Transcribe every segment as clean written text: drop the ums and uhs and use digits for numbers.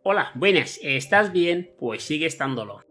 Hola, buenas, ¿estás bien? Pues sigue estándolo.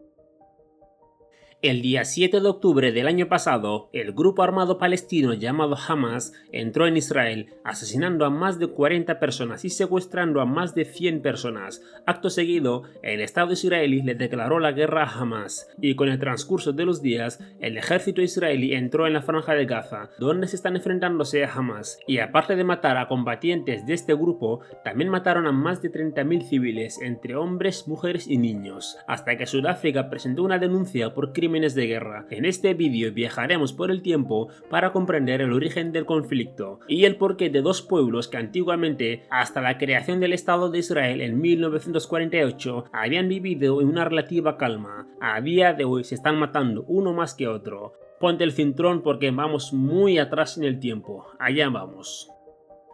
El día 7 de octubre del año pasado, el grupo armado palestino llamado Hamas entró en Israel, asesinando a más de 40 personas y secuestrando a más de 100 personas. Acto seguido, el Estado israelí le declaró la guerra a Hamas, y con el transcurso de los días, el ejército israelí entró en la franja de Gaza, donde se están enfrentándose a Hamas, y aparte de matar a combatientes de este grupo, también mataron a más de 30.000 civiles, entre hombres, mujeres y niños, hasta que Sudáfrica presentó una denuncia por crímenes de guerra. En este vídeo viajaremos por el tiempo para comprender el origen del conflicto y el porqué de dos pueblos que antiguamente, hasta la creación del Estado de Israel en 1948, habían vivido en una relativa calma. A día de hoy se están matando uno más que otro. Ponte el cinturón porque vamos muy atrás en el tiempo. Allá vamos.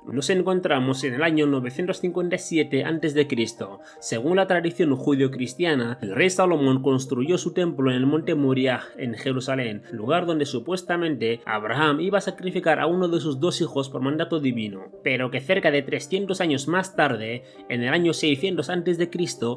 Nos encontramos en el año 957 a.C. Según la tradición judío-cristiana, el rey Salomón construyó su templo en el monte Moriah, en Jerusalén, lugar donde supuestamente Abraham iba a sacrificar a uno de sus dos hijos por mandato divino, pero que cerca de 300 años más tarde, en el año 600 a.C.,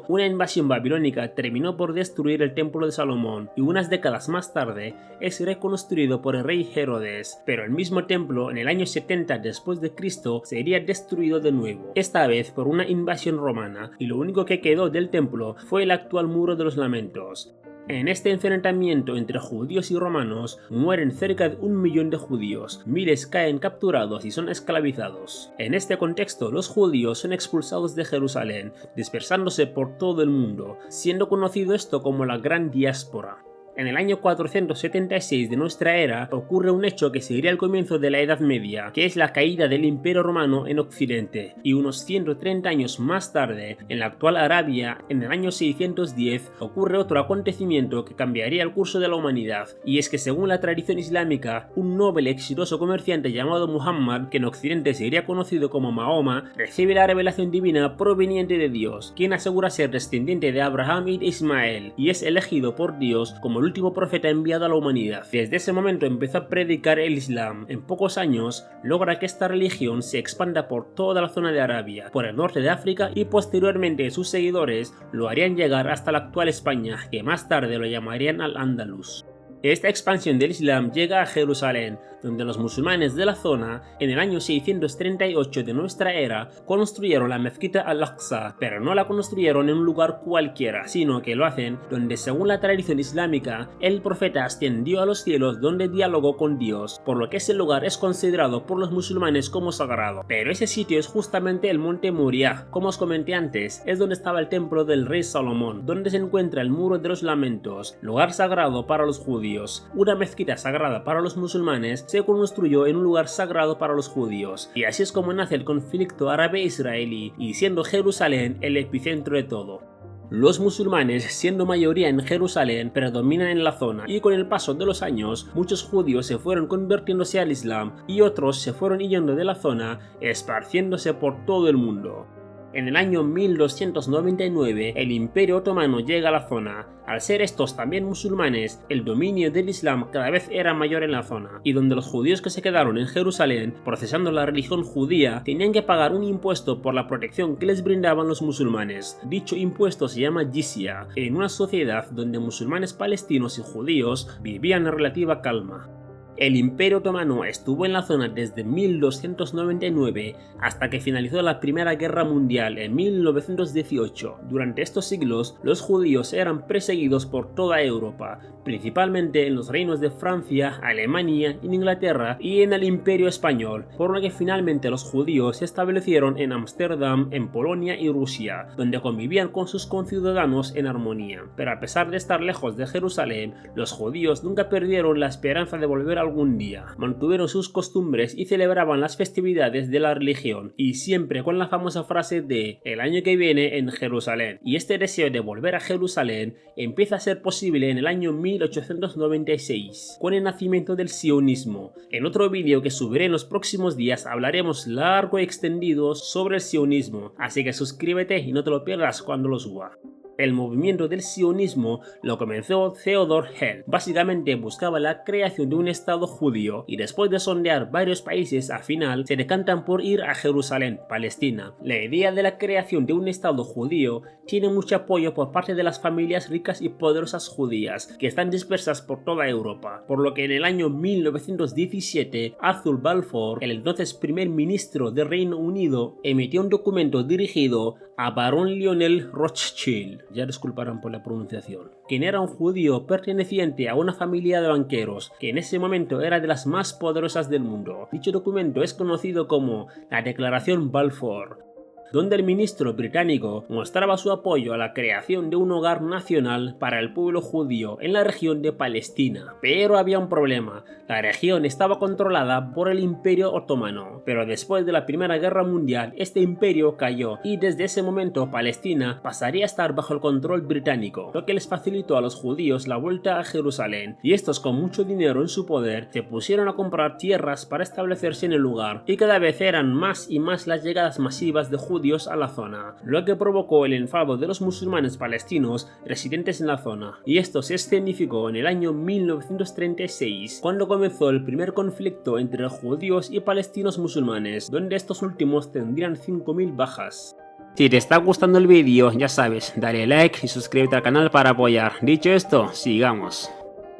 una invasión babilónica terminó por destruir el templo de Salomón, y unas décadas más tarde es reconstruido por el rey Herodes, pero el mismo templo en el año 70 después de Cristo sería destruido de nuevo, esta vez por una invasión romana, y lo único que quedó del templo fue el actual Muro de los Lamentos. En este enfrentamiento entre judíos y romanos mueren cerca de 1 millón de judíos, miles caen capturados y son esclavizados. En este contexto, los judíos son expulsados de Jerusalén, dispersándose por todo el mundo, siendo conocido esto como la Gran Diáspora. En el año 476 de nuestra era ocurre un hecho que sería el comienzo de la Edad Media, que es la caída del Imperio Romano en Occidente, y unos 130 años más tarde, en la actual Arabia, en el año 610, ocurre otro acontecimiento que cambiaría el curso de la humanidad, y es que según la tradición islámica, un noble y exitoso comerciante llamado Muhammad, que en Occidente sería conocido como Mahoma, recibe la revelación divina proveniente de Dios, quien asegura ser descendiente de Abraham y de Ismael, y es elegido por Dios como el último profeta enviado a la humanidad. Desde ese momento empezó a predicar el Islam. En pocos años logra que esta religión se expanda por toda la zona de Arabia, por el norte de África, y posteriormente sus seguidores lo harían llegar hasta la actual España, que más tarde lo llamarían Al-Ándalus. Esta expansión del Islam llega a Jerusalén, donde los musulmanes de la zona, en el año 638 de nuestra era, construyeron la mezquita Al-Aqsa, pero no la construyeron en un lugar cualquiera, sino que lo hacen donde, según la tradición islámica, el profeta ascendió a los cielos donde dialogó con Dios, por lo que ese lugar es considerado por los musulmanes como sagrado. Pero ese sitio es justamente el monte Moriah. Como os comenté antes, es donde estaba el templo del rey Salomón, donde se encuentra el Muro de los Lamentos, lugar sagrado para los judíos. Una mezquita sagrada para los musulmanes se construyó en un lugar sagrado para los judíos, y así es como nace el conflicto árabe-israelí, y siendo Jerusalén el epicentro de todo. Los musulmanes, siendo mayoría en Jerusalén, predominan en la zona, y con el paso de los años, muchos judíos se fueron convirtiéndose al Islam y otros se fueron yendo de la zona, esparciéndose por todo el mundo. En el año 1299, el Imperio Otomano llega a la zona. Al ser estos también musulmanes, el dominio del Islam cada vez era mayor en la zona, y donde los judíos que se quedaron en Jerusalén, procesando la religión judía, tenían que pagar un impuesto por la protección que les brindaban los musulmanes. Dicho impuesto se llama jizya, en una sociedad donde musulmanes palestinos y judíos vivían en relativa calma. El Imperio Otomano estuvo en la zona desde 1299 hasta que finalizó la Primera Guerra Mundial en 1918. Durante estos siglos, los judíos eran perseguidos por toda Europa, principalmente en los reinos de Francia, Alemania, en Inglaterra y en el Imperio Español, por lo que finalmente los judíos se establecieron en Ámsterdam, en Polonia y Rusia, donde convivían con sus conciudadanos en armonía. Pero a pesar de estar lejos de Jerusalén, los judíos nunca perdieron la esperanza de volver algún día. Mantuvieron sus costumbres y celebraban las festividades de la religión, y siempre con la famosa frase de "el año que viene en Jerusalén", y este deseo de volver a Jerusalén empieza a ser posible en el año 1896, con el nacimiento del sionismo. En otro vídeo que subiré en los próximos días hablaremos largo y extendido sobre el sionismo, así que suscríbete y no te lo pierdas cuando lo suba. el movimiento del sionismo lo comenzó Theodor Herzl. Básicamente buscaba la creación de un estado judío y después de sondear varios países, al final se decantan por ir a Jerusalén, Palestina. La idea de la creación de un estado judío tiene mucho apoyo por parte de las familias ricas y poderosas judías que están dispersas por toda Europa, por lo que en el año 1917 Arthur Balfour, el entonces primer ministro del Reino Unido, emitió un documento dirigido a Barón Lionel Rothschild, ya disculparán por la pronunciación, quien era un judío perteneciente a una familia de banqueros que en ese momento era de las más poderosas del mundo. Dicho documento es conocido como la Declaración Balfour, donde el ministro británico mostraba su apoyo a la creación de un hogar nacional para el pueblo judío en la región de Palestina. Pero había un problema: la región estaba controlada por el Imperio Otomano, pero después de la Primera Guerra Mundial este imperio cayó y desde ese momento Palestina pasaría a estar bajo el control británico, lo que les facilitó a los judíos la vuelta a Jerusalén, y estos, con mucho dinero en su poder, se pusieron a comprar tierras para establecerse en el lugar, y cada vez eran más y más las llegadas masivas de judíos a la zona, lo que provocó el enfado de los musulmanes palestinos residentes en la zona, y esto se escenificó en el año 1936, cuando comenzó el primer conflicto entre judíos y palestinos musulmanes, donde estos últimos tendrían 5.000 bajas. Si te está gustando el vídeo, ya sabes, dale like y suscríbete al canal para apoyar. Dicho esto, sigamos.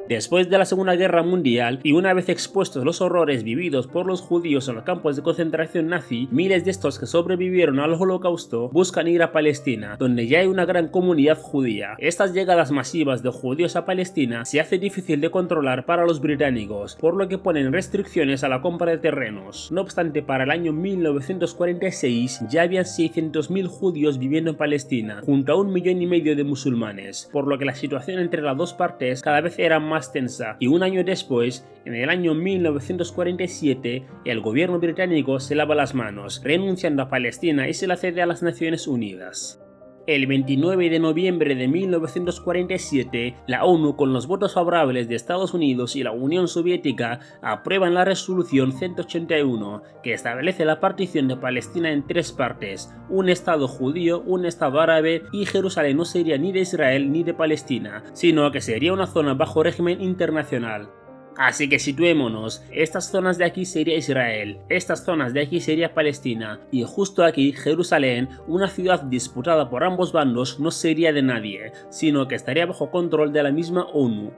Después de la Segunda Guerra Mundial, y una vez expuestos los horrores vividos por los judíos en los campos de concentración nazi, miles de estos que sobrevivieron al Holocausto buscan ir a Palestina, donde ya hay una gran comunidad judía. Estas llegadas masivas de judíos a Palestina se hace difícil de controlar para los británicos, por lo que ponen restricciones a la compra de terrenos. No obstante, para el año 1946 ya habían 600.000 judíos viviendo en Palestina, junto a 1,5 millones de musulmanes, por lo que la situación entre las dos partes cada vez era más tensa, y un año después, en el año 1947, el gobierno británico se lava las manos, renunciando a Palestina y se la cede a las Naciones Unidas. El 29 de noviembre de 1947, la ONU, con los votos favorables de Estados Unidos y la Unión Soviética, aprueban la resolución 181, que establece la partición de Palestina en 3 partes: un estado judío, un estado árabe, y Jerusalén no sería ni de Israel ni de Palestina, sino que sería una zona bajo régimen internacional. Así que situémonos, estas zonas de aquí sería Israel, estas zonas de aquí sería Palestina, y justo aquí Jerusalén, una ciudad disputada por ambos bandos, no sería de nadie, sino que estaría bajo control de la misma ONU.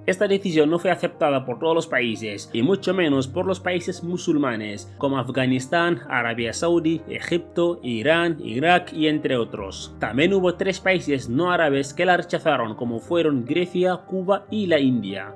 Esta decisión no fue aceptada por todos los países, y mucho menos por los países musulmanes, como Afganistán, Arabia Saudí, Egipto, Irán, Irak y entre otros. También hubo 3 países no árabes que la rechazaron, como fueron Grecia, Cuba y la India.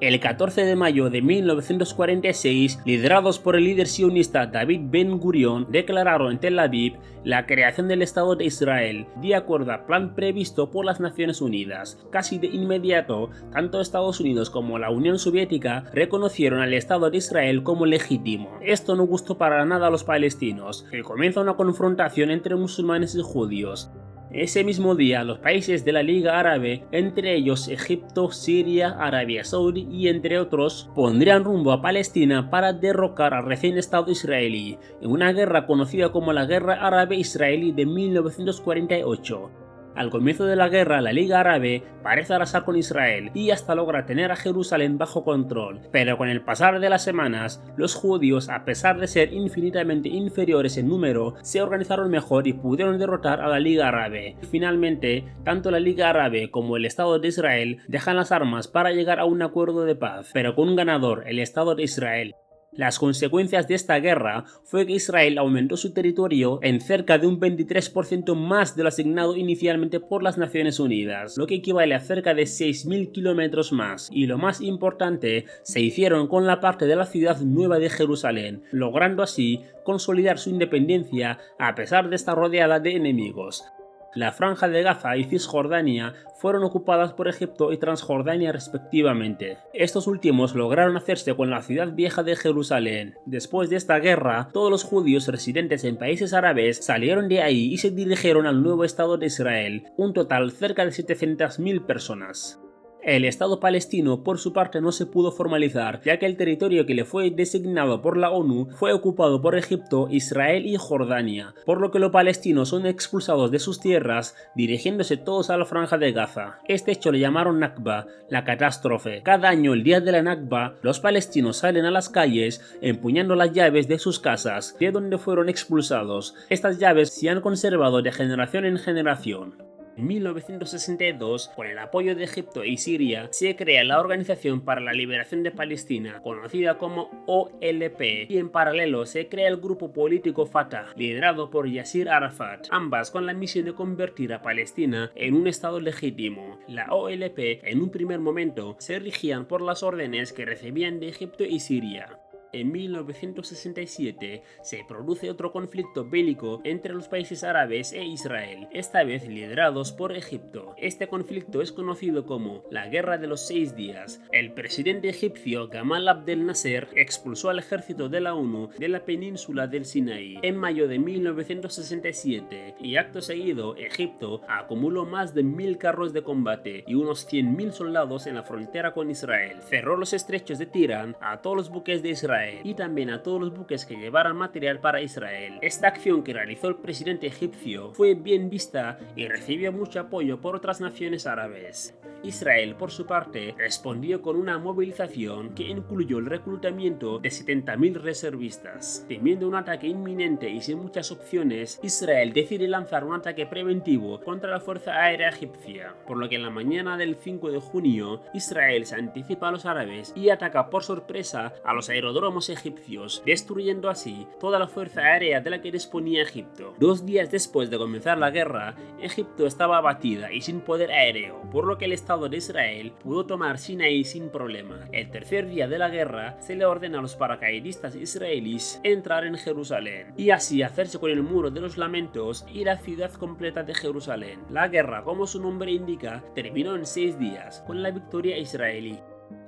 El 14 de mayo de 1946, liderados por el líder sionista David Ben Gurion, declararon en Tel Aviv la creación del Estado de Israel, de acuerdo al plan previsto por las Naciones Unidas. Casi de inmediato, tanto Estados Unidos como la Unión Soviética reconocieron al Estado de Israel como legítimo. Esto no gustó para nada a los palestinos, que comienza una confrontación entre musulmanes y judíos. Ese mismo día, los países de la Liga Árabe, entre ellos Egipto, Siria, Arabia Saudí y entre otros, pondrían rumbo a Palestina para derrocar al recién Estado israelí, en una guerra conocida como la Guerra Árabe-Israelí de 1948. Al comienzo de la guerra, la Liga Árabe parece arrasar con Israel y hasta logra tener a Jerusalén bajo control, pero con el pasar de las semanas, los judíos, a pesar de ser infinitamente inferiores en número, se organizaron mejor y pudieron derrotar a la Liga Árabe. Finalmente, tanto la Liga Árabe como el Estado de Israel dejan las armas para llegar a un acuerdo de paz, pero con un ganador, el Estado de Israel. Las consecuencias de esta guerra fue que Israel aumentó su territorio en cerca de un 23% más de lo asignado inicialmente por las Naciones Unidas, lo que equivale a cerca de 6.000 kilómetros más, y lo más importante, se hicieron con la parte de la ciudad nueva de Jerusalén, logrando así consolidar su independencia a pesar de estar rodeada de enemigos. La Franja de Gaza y Cisjordania fueron ocupadas por Egipto y Transjordania respectivamente. Estos últimos lograron hacerse con la ciudad vieja de Jerusalén. Después de esta guerra, todos los judíos residentes en países árabes salieron de ahí y se dirigieron al nuevo Estado de Israel, un total cerca de 700.000 personas. El Estado palestino, por su parte, no se pudo formalizar, ya que el territorio que le fue designado por la ONU fue ocupado por Egipto, Israel y Jordania, por lo que los palestinos son expulsados de sus tierras, dirigiéndose todos a la Franja de Gaza. Este hecho le llamaron Nakba, la catástrofe. Cada año, el día de la Nakba, los palestinos salen a las calles empuñando las llaves de sus casas, de donde fueron expulsados. Estas llaves se han conservado de generación en generación. En 1962, con el apoyo de Egipto y Siria, se crea la Organización para la Liberación de Palestina, conocida como OLP, y en paralelo se crea el grupo político Fatah, liderado por Yasir Arafat, ambas con la misión de convertir a Palestina en un estado legítimo. La OLP, en un primer momento, se regían por las órdenes que recibían de Egipto y Siria. En 1967 se produce otro conflicto bélico entre los países árabes e Israel, esta vez liderados por Egipto. Este conflicto es conocido como la Guerra de los 6 días. El presidente egipcio Gamal Abdel Nasser expulsó al ejército de la ONU de la península del Sinaí en mayo de 1967 y acto seguido Egipto acumuló más de 1000 carros de combate y unos 100.000 soldados en la frontera con Israel. Cerró los estrechos de Tirán a todos los buques de Israel y también a todos los buques que llevaran material para Israel. Esta acción que realizó el presidente egipcio fue bien vista y recibió mucho apoyo por otras naciones árabes. Israel, por su parte, respondió con una movilización que incluyó el reclutamiento de 70.000 reservistas. Temiendo un ataque inminente y sin muchas opciones, Israel decide lanzar un ataque preventivo contra la Fuerza Aérea Egipcia, por lo que en la mañana del 5 de junio, Israel se anticipa a los árabes y ataca por sorpresa a los aeródromos egipcios, destruyendo así toda la fuerza aérea de la que disponía Egipto. 2 días después de comenzar la guerra, Egipto estaba abatida y sin poder aéreo, por lo que el Estado de Israel pudo tomar Sinaí sin problema. El tercer día de la guerra se le ordena a los paracaidistas israelíes entrar en Jerusalén y así hacerse con el muro de los lamentos y la ciudad completa de Jerusalén. La guerra, como su nombre indica, terminó en 6 días con la victoria israelí.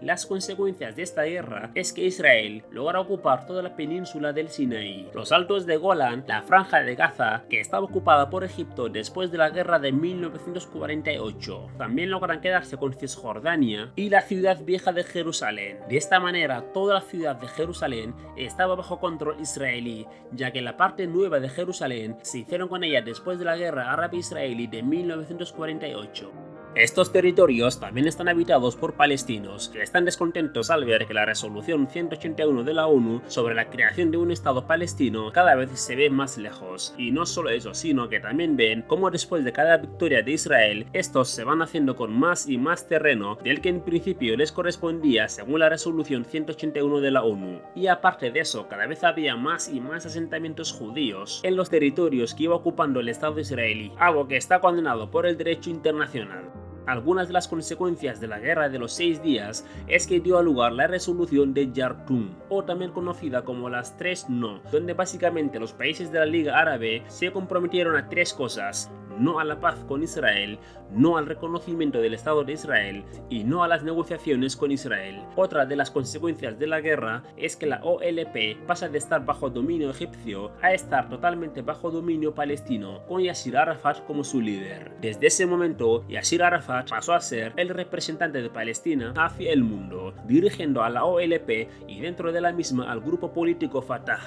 Las consecuencias de esta guerra es que Israel logra ocupar toda la península del Sinaí, los altos de Golán, la franja de Gaza, que estaba ocupada por Egipto después de la guerra de 1948. También logran quedarse con Cisjordania y la ciudad vieja de Jerusalén. De esta manera, toda la ciudad de Jerusalén estaba bajo control israelí, ya que la parte nueva de Jerusalén se hicieron con ella después de la guerra árabe-israelí de 1948. Estos territorios también están habitados por palestinos, que están descontentos al ver que la resolución 181 de la ONU sobre la creación de un Estado palestino cada vez se ve más lejos. Y no solo eso, sino que también ven cómo después de cada victoria de Israel, estos se van haciendo con más y más terreno del que en principio les correspondía según la resolución 181 de la ONU. Y aparte de eso, cada vez había más y más asentamientos judíos en los territorios que iba ocupando el Estado israelí, algo que está condenado por el derecho internacional. Algunas de las consecuencias de la Guerra de los 6 días es que dio a lugar la resolución de Yartum, o también conocida como las 3 No, donde básicamente los países de la Liga Árabe se comprometieron a 3 cosas: no a la paz con Israel, no al reconocimiento del Estado de Israel y no a las negociaciones con Israel. Otra de las consecuencias de la guerra es que la OLP pasa de estar bajo dominio egipcio a estar totalmente bajo dominio palestino, con Yasir Arafat como su líder. Desde ese momento, Yasir Arafat pasó a ser el representante de Palestina hacia el mundo, dirigiendo a la OLP y dentro de la misma al grupo político Fatah.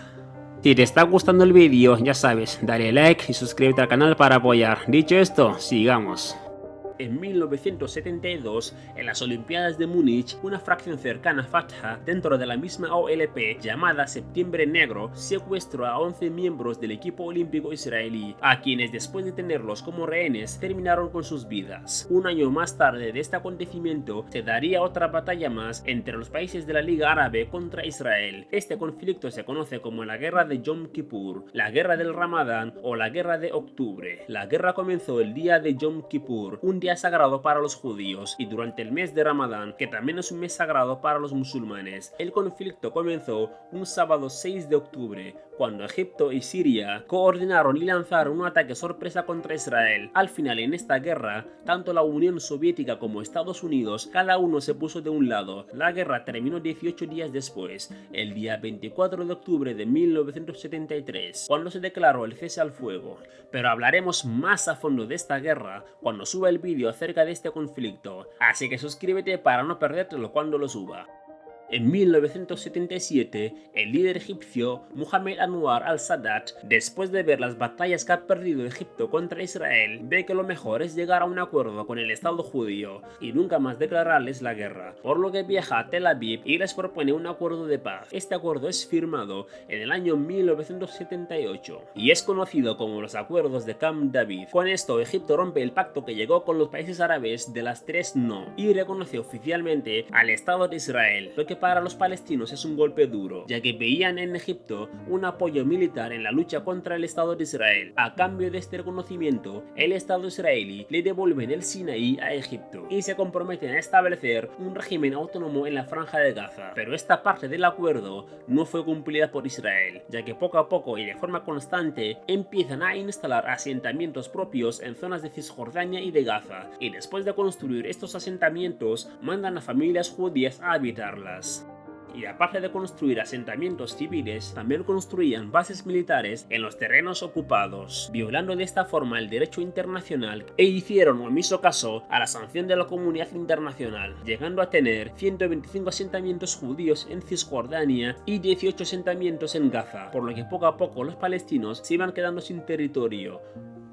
Si te está gustando el vídeo, ya sabes, dale like y suscríbete al canal para apoyar. Dicho esto, sigamos. En 1972, en las Olimpiadas de Múnich, una fracción cercana a Fatah dentro de la misma OLP llamada Septiembre Negro secuestró a 11 miembros del equipo olímpico israelí, a quienes después de tenerlos como rehenes terminaron con sus vidas. Un año más tarde de este acontecimiento se daría otra batalla más entre los países de la Liga Árabe contra Israel. Este conflicto se conoce como la Guerra de Yom Kippur, la Guerra del Ramadán o la Guerra de Octubre. La guerra comenzó el día de Yom Kippur, un día sagrado para los judíos, y durante el mes de Ramadán, que también es un mes sagrado para los musulmanes. El conflicto comenzó un sábado 6 de octubre, cuando Egipto y Siria coordinaron y lanzaron un ataque sorpresa contra Israel. Al final, en esta guerra, tanto la Unión Soviética como Estados Unidos, cada uno se puso de un lado. La guerra terminó 18 días después, el día 24 de octubre de 1973, cuando se declaró el cese al fuego. Pero hablaremos más a fondo de esta guerra cuando suba el vídeo vídeo acerca de este conflicto, así que suscríbete para no perdértelo cuando lo suba. En 1977, el líder egipcio Mohamed Anwar al-Sadat, después de ver las batallas que ha perdido Egipto contra Israel, ve que lo mejor es llegar a un acuerdo con el Estado judío y nunca más declararles la guerra, por lo que viaja a Tel Aviv y les propone un acuerdo de paz. Este acuerdo es firmado en el año 1978 y es conocido como los acuerdos de Camp David. Con esto, Egipto rompe el pacto que llegó con los países árabes de las tres no y reconoce oficialmente al Estado de Israel, lo que para los palestinos es un golpe duro, ya que veían en Egipto un apoyo militar en la lucha contra el Estado de Israel. A cambio de este reconocimiento, el Estado israelí le devuelve el Sinaí a Egipto y se comprometen a establecer un régimen autónomo en la Franja de Gaza. Pero esta parte del acuerdo no fue cumplida por Israel, ya que poco a poco y de forma constante empiezan a instalar asentamientos propios en zonas de Cisjordania y de Gaza, y después de construir estos asentamientos mandan a familias judías a habitarlas. Y aparte de construir asentamientos civiles, también construían bases militares en los terrenos ocupados, violando de esta forma el derecho internacional e hicieron omiso caso a la sanción de la comunidad internacional, llegando a tener 125 asentamientos judíos en Cisjordania y 18 asentamientos en Gaza, por lo que poco a poco los palestinos se iban quedando sin territorio.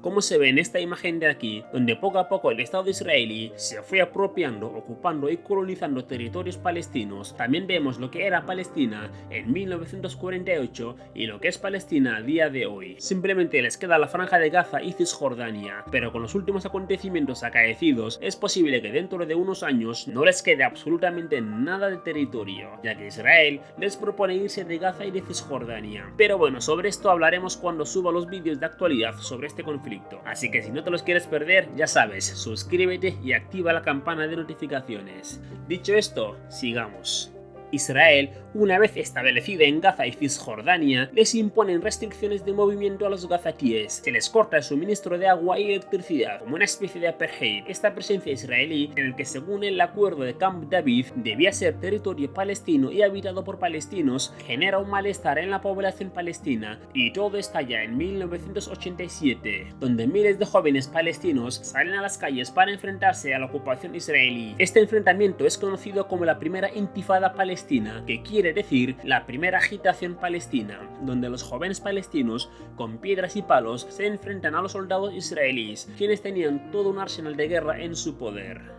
Como se ve en esta imagen de aquí, donde poco a poco el Estado israelí se fue apropiando, ocupando y colonizando territorios palestinos. También vemos lo que era Palestina en 1948 y lo que es Palestina a día de hoy. Simplemente les queda la Franja de Gaza y Cisjordania, pero con los últimos acontecimientos acaecidos es posible que dentro de unos años no les quede absolutamente nada de territorio, ya que Israel les propone irse de Gaza y de Cisjordania. Pero bueno, sobre esto hablaremos cuando suba los vídeos de actualidad sobre este conflicto. Así que si no te los quieres perder, ya sabes, suscríbete y activa la campana de notificaciones. Dicho esto, sigamos. Israel, una vez establecida en Gaza y Cisjordania, les imponen restricciones de movimiento a los gazatíes. Se les corta el suministro de agua y electricidad, como una especie de apartheid. Esta presencia israelí, en el que según el acuerdo de Camp David debía ser territorio palestino y habitado por palestinos, genera un malestar en la población palestina, y todo estalla en 1987, donde miles de jóvenes palestinos salen a las calles para enfrentarse a la ocupación israelí. Este enfrentamiento es conocido como la primera intifada palestina, que quiere decir la primera agitación palestina, donde los jóvenes palestinos con piedras y palos se enfrentan a los soldados israelíes, quienes tenían todo un arsenal de guerra en su poder.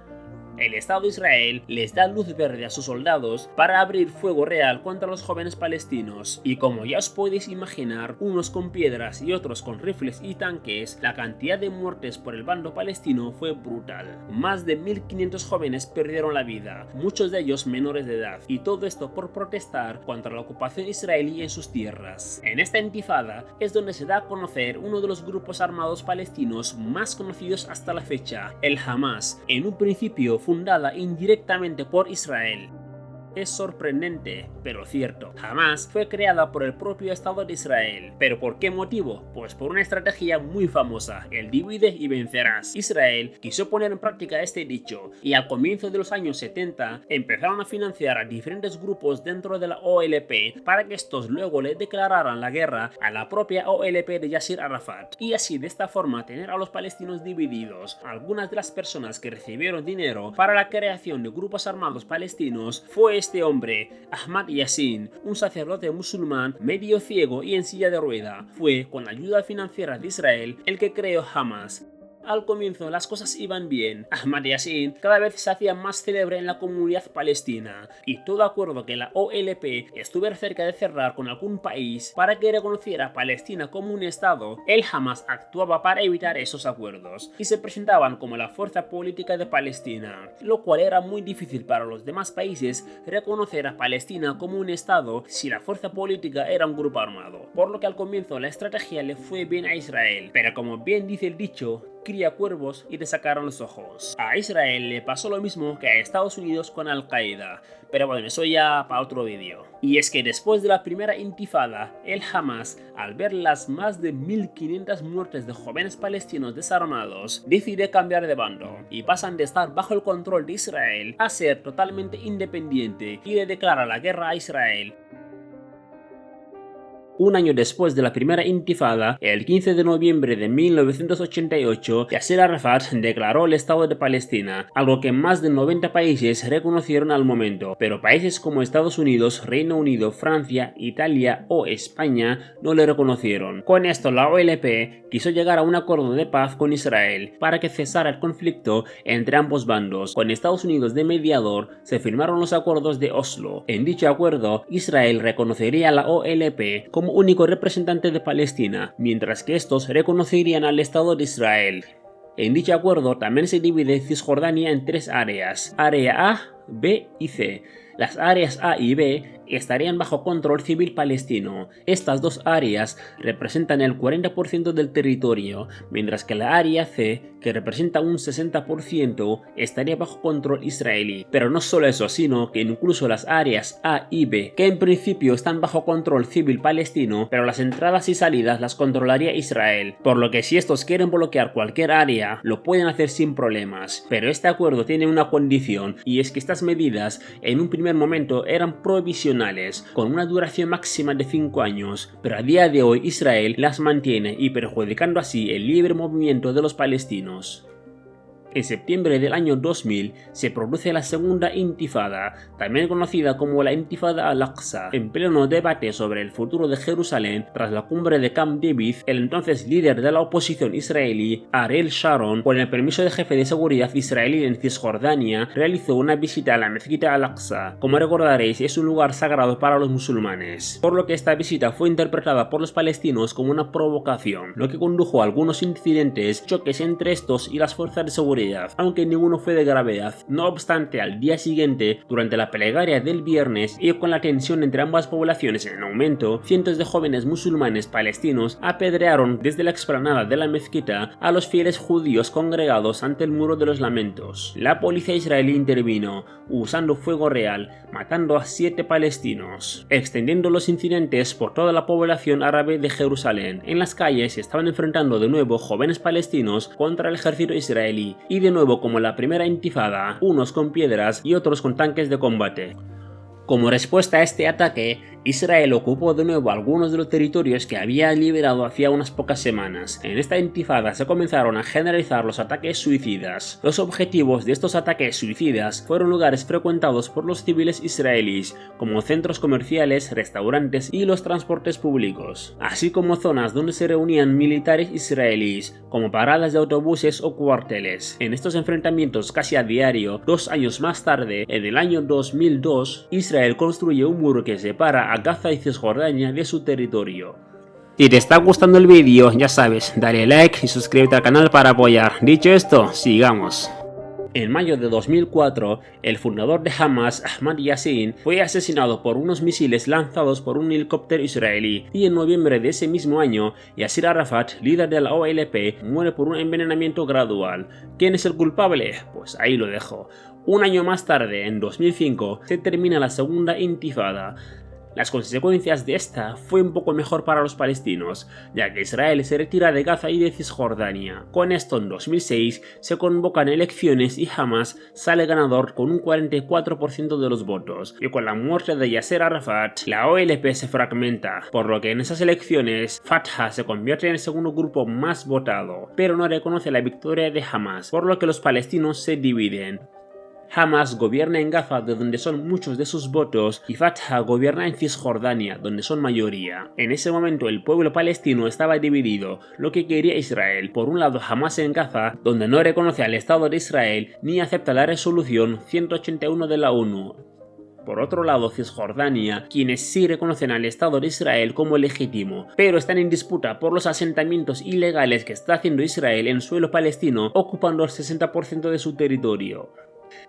El Estado de Israel les da luz verde a sus soldados para abrir fuego real contra los jóvenes palestinos, y como ya os podéis imaginar, unos con piedras y otros con rifles y tanques, la cantidad de muertes por el bando palestino fue brutal. Más de 1500 jóvenes perdieron la vida, muchos de ellos menores de edad, y todo esto por protestar contra la ocupación israelí en sus tierras. En esta intifada es donde se da a conocer uno de los grupos armados palestinos más conocidos hasta la fecha, el Hamas, en un principio fundada indirectamente por Israel. Es sorprendente, pero cierto. Hamas fue creada por el propio Estado de Israel. ¿Pero por qué motivo? Pues por una estrategia muy famosa, el divide y vencerás. Israel quiso poner en práctica este dicho, y al comienzo de los años 70 empezaron a financiar a diferentes grupos dentro de la OLP para que estos luego le declararan la guerra a la propia OLP de Yasser Arafat, y así de esta forma tener a los palestinos divididos. Algunas de las personas que recibieron dinero para la creación de grupos armados palestinos fue este hombre, Ahmad Yassin, un sacerdote musulmán medio ciego y en silla de rueda. Fue con la ayuda financiera de Israel el que creó Hamas. Al comienzo las cosas iban bien. Ahmad Yassin cada vez se hacía más célebre en la comunidad palestina, y todo acuerdo que la OLP estuviera cerca de cerrar con algún país para que reconociera a Palestina como un estado, el Hamas actuaba para evitar esos acuerdos y se presentaban como la fuerza política de Palestina, lo cual era muy difícil para los demás países reconocer a Palestina como un estado si la fuerza política era un grupo armado, por lo que al comienzo la estrategia le fue bien a Israel, pero como bien dice el dicho, cría cuervos y te sacaron los ojos. A Israel le pasó lo mismo que a Estados Unidos con Al-Qaeda, pero bueno, eso ya para otro vídeo. Y es que después de la primera intifada, el Hamas, al ver las más de 1500 muertes de jóvenes palestinos desarmados, decide cambiar de bando, y pasan de estar bajo el control de Israel a ser totalmente independiente y le declara la guerra a Israel. Un año después de la primera intifada, el 15 de noviembre de 1988, Yasser Arafat declaró el Estado de Palestina, algo que más de 90 países reconocieron al momento, pero países como Estados Unidos, Reino Unido, Francia, Italia o España no le reconocieron. Con esto, la OLP quiso llegar a un acuerdo de paz con Israel para que cesara el conflicto entre ambos bandos. Con Estados Unidos de mediador, se firmaron los acuerdos de Oslo. En dicho acuerdo, Israel reconocería a la OLP como único representante de Palestina, mientras que estos reconocerían al Estado de Israel. En dicho acuerdo también se divide Cisjordania en tres áreas: área A, B y C. Las áreas A y B estarían bajo control civil palestino. Estas dos áreas representan el 40% del territorio, mientras que la área C, que representa un 60%, estaría bajo control israelí. Pero no solo eso, sino que incluso las áreas A y B, que en principio están bajo control civil palestino, pero las entradas y salidas las controlaría Israel, por lo que si estos quieren bloquear cualquier área, lo pueden hacer sin problemas. Pero este acuerdo tiene una condición, y es que estas medidas en un primer momento eran provisionales, con una duración máxima de 5 años, pero a día de hoy Israel las mantiene y perjudicando así el libre movimiento de los palestinos. En septiembre del año 2000 se produce la segunda intifada, también conocida como la Intifada al-Aqsa, en pleno debate sobre el futuro de Jerusalén tras la cumbre de Camp David. El entonces líder de la oposición israelí, Ariel Sharon, con el permiso del jefe de seguridad israelí en Cisjordania, realizó una visita a la mezquita al-Aqsa. Como recordaréis, es un lugar sagrado para los musulmanes, por lo que esta visita fue interpretada por los palestinos como una provocación, lo que condujo a algunos incidentes, choques entre estos y las fuerzas de seguridad, aunque ninguno fue de gravedad. No obstante, al día siguiente, durante la plegaria del viernes y con la tensión entre ambas poblaciones en aumento, cientos de jóvenes musulmanes palestinos apedrearon desde la explanada de la mezquita a los fieles judíos congregados ante el muro de los lamentos. La policía israelí intervino, usando fuego real, matando a 7 palestinos, extendiendo los incidentes por toda la población árabe de Jerusalén. En las calles se estaban enfrentando de nuevo jóvenes palestinos contra el ejército israelí, y de nuevo, como la primera intifada, unos con piedras y otros con tanques de combate. Como respuesta a este ataque, Israel ocupó de nuevo algunos de los territorios que había liberado hacía unas pocas semanas. En esta intifada se comenzaron a generalizar los ataques suicidas. Los objetivos de estos ataques suicidas fueron lugares frecuentados por los civiles israelíes, como centros comerciales, restaurantes y los transportes públicos, así como zonas donde se reunían militares israelíes, como paradas de autobuses o cuarteles. En estos enfrentamientos casi a diario, 2 años más tarde, en el año 2002, Israel construye un muro que separa a Gaza y Cisjordania de su territorio. Si te está gustando el vídeo, ya sabes, dale like y suscríbete al canal para apoyar. Dicho esto, sigamos. En mayo de 2004, el fundador de Hamas, Ahmad Yassin, fue asesinado por unos misiles lanzados por un helicóptero israelí, y en noviembre de ese mismo año, Yasser Arafat, líder de la OLP, muere por un envenenamiento gradual. ¿Quién es el culpable? Pues ahí lo dejo. Un año más tarde, en 2005, se termina la segunda intifada. Las consecuencias de esta fue un poco mejor para los palestinos, ya que Israel se retira de Gaza y de Cisjordania. Con esto, en 2006 se convocan elecciones y Hamas sale ganador con un 44% de los votos, y con la muerte de Yasser Arafat, la OLP se fragmenta, por lo que en esas elecciones Fatah se convierte en el segundo grupo más votado, pero no reconoce la victoria de Hamas, por lo que los palestinos se dividen. Hamas gobierna en Gaza, de donde son muchos de sus votos, y Fatah gobierna en Cisjordania, donde son mayoría. En ese momento el pueblo palestino estaba dividido, lo que quería Israel. Por un lado, Hamas en Gaza, donde no reconoce al Estado de Israel ni acepta la resolución 181 de la ONU. Por otro lado, Cisjordania, quienes sí reconocen al Estado de Israel como legítimo, pero están en disputa por los asentamientos ilegales que está haciendo Israel en suelo palestino, ocupando el 60% de su territorio.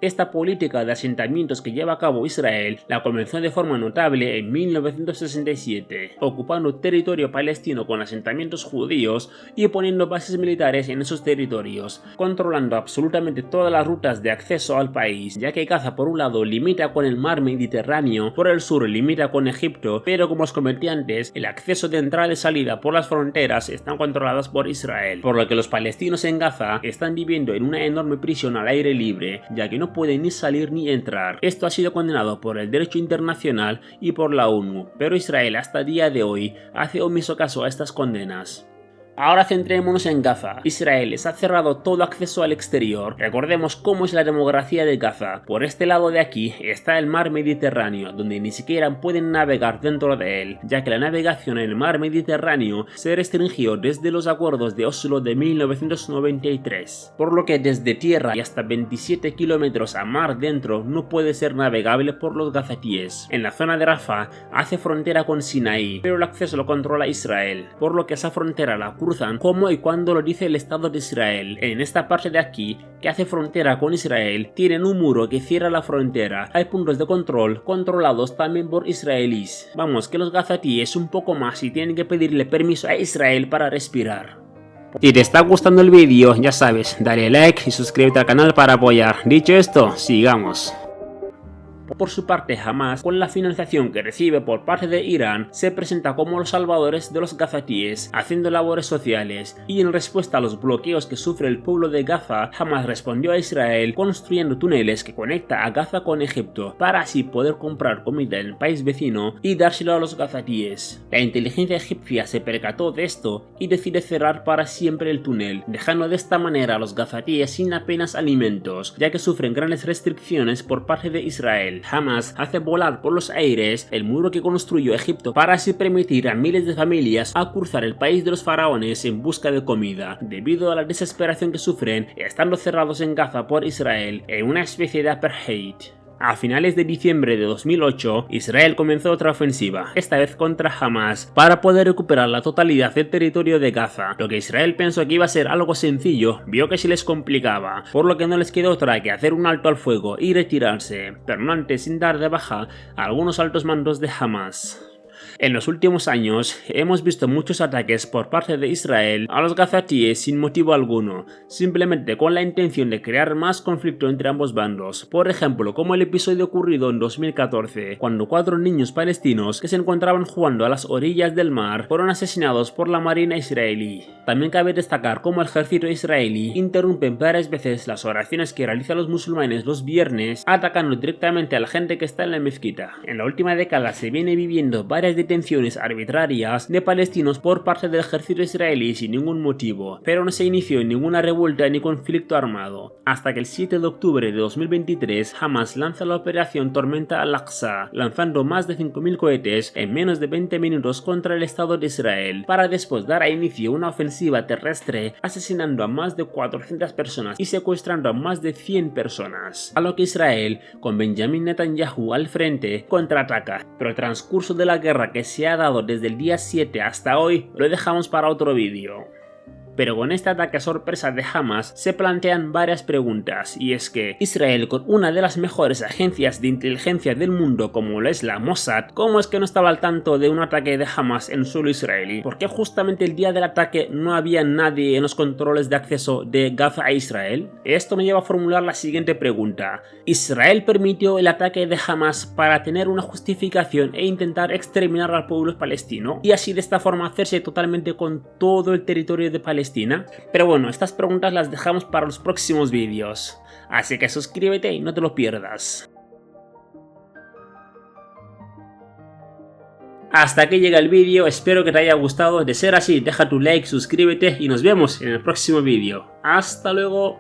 Esta política de asentamientos que lleva a cabo Israel la comenzó de forma notable en 1967, ocupando territorio palestino con asentamientos judíos y poniendo bases militares en esos territorios, controlando absolutamente todas las rutas de acceso al país, ya que Gaza por un lado limita con el mar Mediterráneo, por el sur limita con Egipto, pero como os comenté antes, el acceso de entrada y salida por las fronteras están controladas por Israel, por lo que los palestinos en Gaza están viviendo en una enorme prisión al aire libre, ya que que no pueden ni salir ni entrar. Esto ha sido condenado por el derecho internacional y por la ONU, pero Israel hasta el día de hoy hace omiso caso a estas condenas. Ahora centrémonos en Gaza. Israel les ha cerrado todo acceso al exterior. Recordemos cómo es la demografía de Gaza. Por este lado de aquí está el mar Mediterráneo, donde ni siquiera pueden navegar dentro de él, ya que la navegación en el mar Mediterráneo se restringió desde los acuerdos de Oslo de 1993. Por lo que desde tierra y hasta 27 kilómetros a mar dentro no puede ser navegable por los gazatíes. En la zona de Rafah hace frontera con Sinaí, pero el acceso lo controla Israel, por lo que esa frontera la cruzan como y cuando lo dice el Estado de Israel. En esta parte de aquí, que hace frontera con Israel, tienen un muro que cierra la frontera. Hay puntos de control controlados también por israelíes. Vamos, que los gazatíes un poco más y tienen que pedirle permiso a Israel para respirar. Si te está gustando el vídeo, ya sabes, dale like y suscríbete al canal para apoyar. Dicho esto, sigamos. Por su parte, Hamas, con la financiación que recibe por parte de Irán, se presenta como los salvadores de los gazatíes, haciendo labores sociales, y en respuesta a los bloqueos que sufre el pueblo de Gaza, Hamas respondió a Israel construyendo túneles que conecta a Gaza con Egipto, para así poder comprar comida en el país vecino y dárselo a los gazatíes. La inteligencia egipcia se percató de esto y decide cerrar para siempre el túnel, dejando de esta manera a los gazatíes sin apenas alimentos, ya que sufren grandes restricciones por parte de Israel. Hamas hace volar por los aires el muro que construyó Egipto para así permitir a miles de familias a cruzar el país de los faraones en busca de comida, debido a la desesperación que sufren estando cerrados en Gaza por Israel en una especie de apartheid. A finales de diciembre de 2008, Israel comenzó otra ofensiva, esta vez contra Hamas, para poder recuperar la totalidad del territorio de Gaza. Lo que Israel pensó que iba a ser algo sencillo, vio que se les complicaba, por lo que no les quedó otra que hacer un alto al fuego y retirarse, pero no antes sin dar de baja a algunos altos mandos de Hamas. En los últimos años hemos visto muchos ataques por parte de Israel a los gazatíes sin motivo alguno, simplemente con la intención de crear más conflicto entre ambos bandos. Por ejemplo, como el episodio ocurrido en 2014, cuando 4 niños palestinos que se encontraban jugando a las orillas del mar fueron asesinados por la marina israelí. También cabe destacar cómo el ejército israelí interrumpe varias veces las oraciones que realizan los musulmanes los viernes, atacando directamente a la gente que está en la mezquita. En la última década se viene viviendo varias detenciones arbitrarias de palestinos por parte del ejército israelí sin ningún motivo, pero no se inició en ninguna revuelta ni conflicto armado, hasta que el 7 de octubre de 2023 Hamas lanza la operación Tormenta Al-Aqsa, lanzando más de 5.000 cohetes en menos de 20 minutos contra el Estado de Israel, para después dar a inicio una ofensiva terrestre asesinando a más de 400 personas y secuestrando a más de 100 personas, a lo que Israel, con Benjamin Netanyahu al frente, contraataca, pero el transcurso de la guerra que se ha dado desde el día 7 hasta hoy lo dejamos para otro vídeo. Pero con este ataque sorpresa de Hamas se plantean varias preguntas, y es que Israel, con una de las mejores agencias de inteligencia del mundo como lo es la Mossad, ¿cómo es que no estaba al tanto de un ataque de Hamas en suelo israelí? ¿Por qué justamente el día del ataque no había nadie en los controles de acceso de Gaza a Israel? Esto me lleva a formular la siguiente pregunta: ¿Israel permitió el ataque de Hamas para tener una justificación e intentar exterminar al pueblo palestino, y así de esta forma hacerse totalmente con todo el territorio de Palestina? Pero bueno, estas preguntas las dejamos para los próximos vídeos, así que suscríbete y no te lo pierdas. Hasta aquí llega el vídeo, espero que te haya gustado. De ser así, deja tu like, suscríbete y nos vemos en el próximo vídeo. ¡Hasta luego!